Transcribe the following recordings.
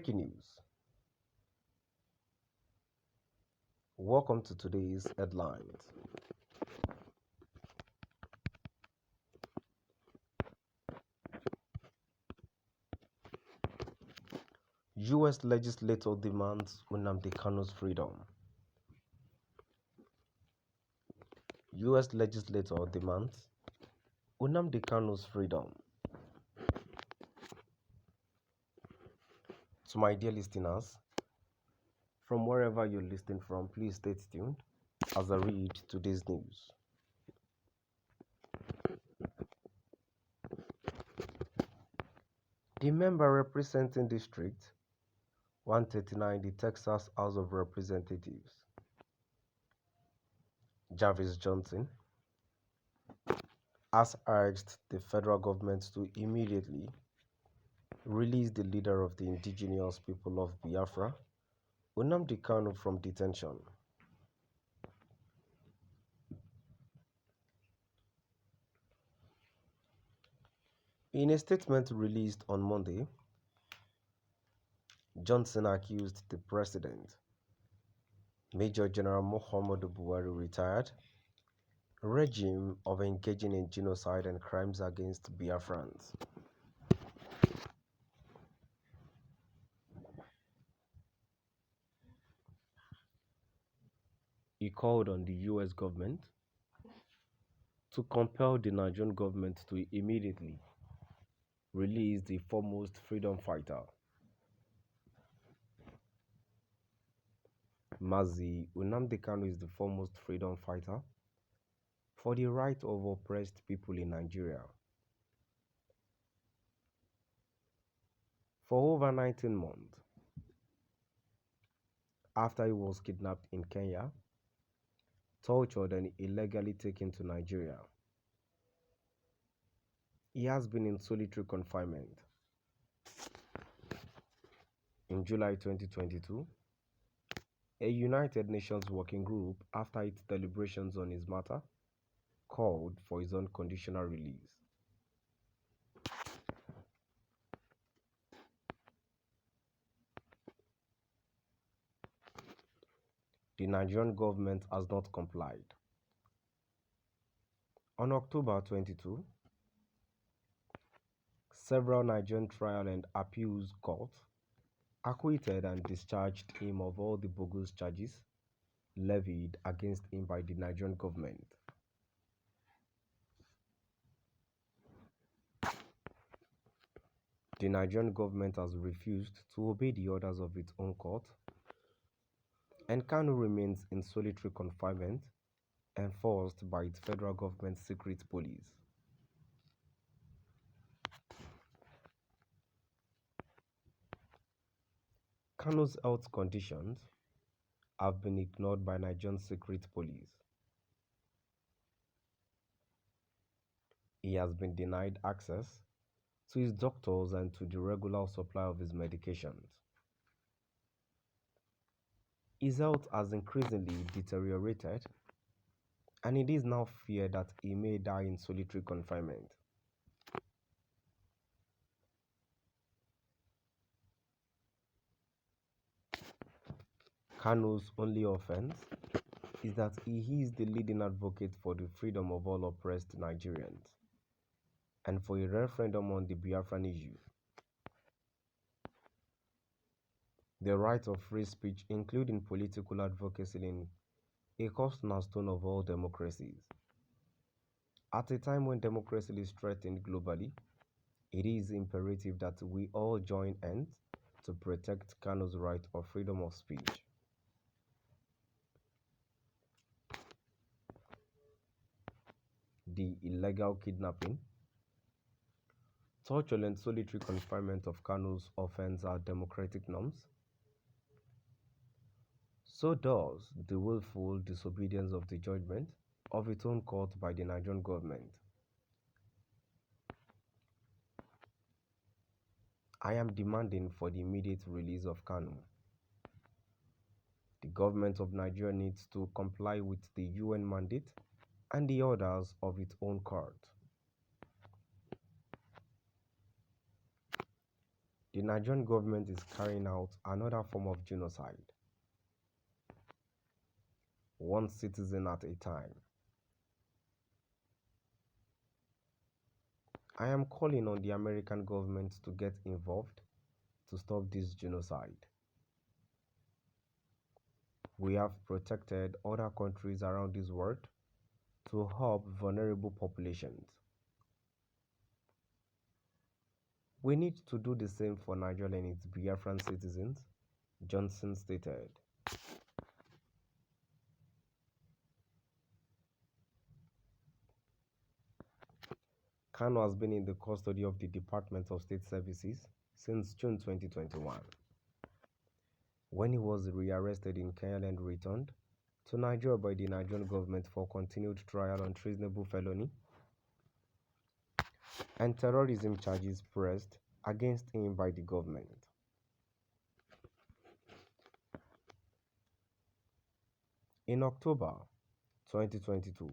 Breaking news. Welcome to today's headlines. U.S. legislator demands Nnamdi Kanu's freedom. U.S. legislator demands Nnamdi Kanu's freedom. To my dear listeners, from wherever you're listening from, please stay tuned as I read today's news. The member representing District 139, the Texas House of Representatives, Jarvis Johnson, has urged the federal government to immediately release the leader of the indigenous people of Biafra, Nnamdi Kanu, from detention. In a statement released on Monday, Johnson accused the president, Major General Muhammadu Buhari, retired, regime of engaging in genocide and crimes against Biafrans. He called on the U.S. government to compel the Nigerian government to immediately release the foremost freedom fighter, Mazi Nnamdi Kanu is the foremost freedom fighter for the right of oppressed people in Nigeria. For over 19 months, after he was kidnapped in Kenya, tortured and illegally taken to Nigeria, he has been in solitary confinement. In July 2022, a United Nations working group, after its deliberations on his matter, called for his unconditional release. The Nigerian government has not complied. On October 22, several Nigerian trial and appeals courts acquitted and discharged him of all the bogus charges levied against him by the Nigerian government. The Nigerian government has refused to obey the orders of its own court, and Kanu remains in solitary confinement enforced by its federal government secret police. Kanu's health conditions have been ignored by Nigerian secret police. He has been denied access to his doctors and to the regular supply of his medications. His health has increasingly deteriorated, and it is now feared that he may die in solitary confinement. Kanu's only offense is that he is the leading advocate for the freedom of all oppressed Nigerians and for a referendum on the Biafran issue. The right of free speech, including political advocacy, in a cornerstone of all democracies. At a time when democracy is threatened globally, it is imperative that we all join hands to protect Kanu's right of freedom of speech. The illegal kidnapping, torture and solitary confinement of Kanu's offense are democratic norms. So does the willful disobedience of the judgment of its own court by the Nigerian government. I am demanding for the immediate release of Kanu. The government of Nigeria needs to comply with the UN mandate and the orders of its own court. The Nigerian government is carrying out another form of genocide, one citizen at a time. I am calling on the American government to get involved to stop this genocide. We have protected other countries around this world to help vulnerable populations. We need to do the same for Nigeria and its Biafran citizens, Johnson stated. Kanu has been in the custody of the Department of State Services since June 2021, when he was rearrested in Kenya and returned to Nigeria by the Nigerian government for continued trial on treasonable felony and terrorism charges pressed against him by the government. In October 2022,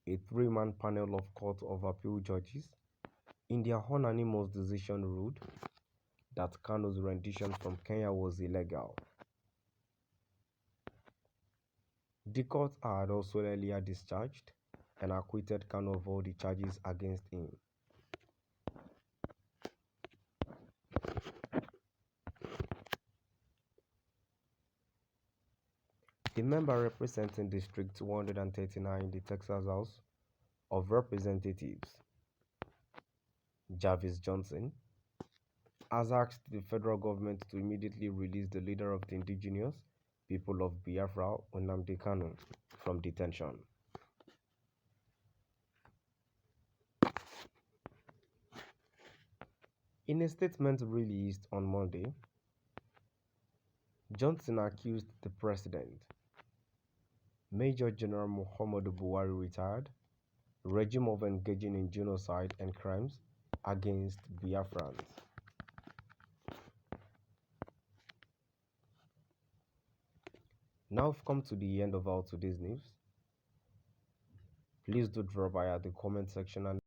a three-man panel of Court of Appeal judges, in their unanimous decision, ruled that Kanu's rendition from Kenya was illegal. The court had also earlier discharged and acquitted Kanu of all the charges against him. The member representing District 139 in the Texas House of Representatives, Jarvis Johnson, has asked the federal government to immediately release the leader of the indigenous people of Biafra, Nnamdi Kanu, from detention. In a statement released on Monday, Johnson accused the president, Major General Muhammadu Buhari retired, regime of engaging in genocide and crimes against Biafrans. Now we've come to the end of our today's news. Please do drop by at the comment section and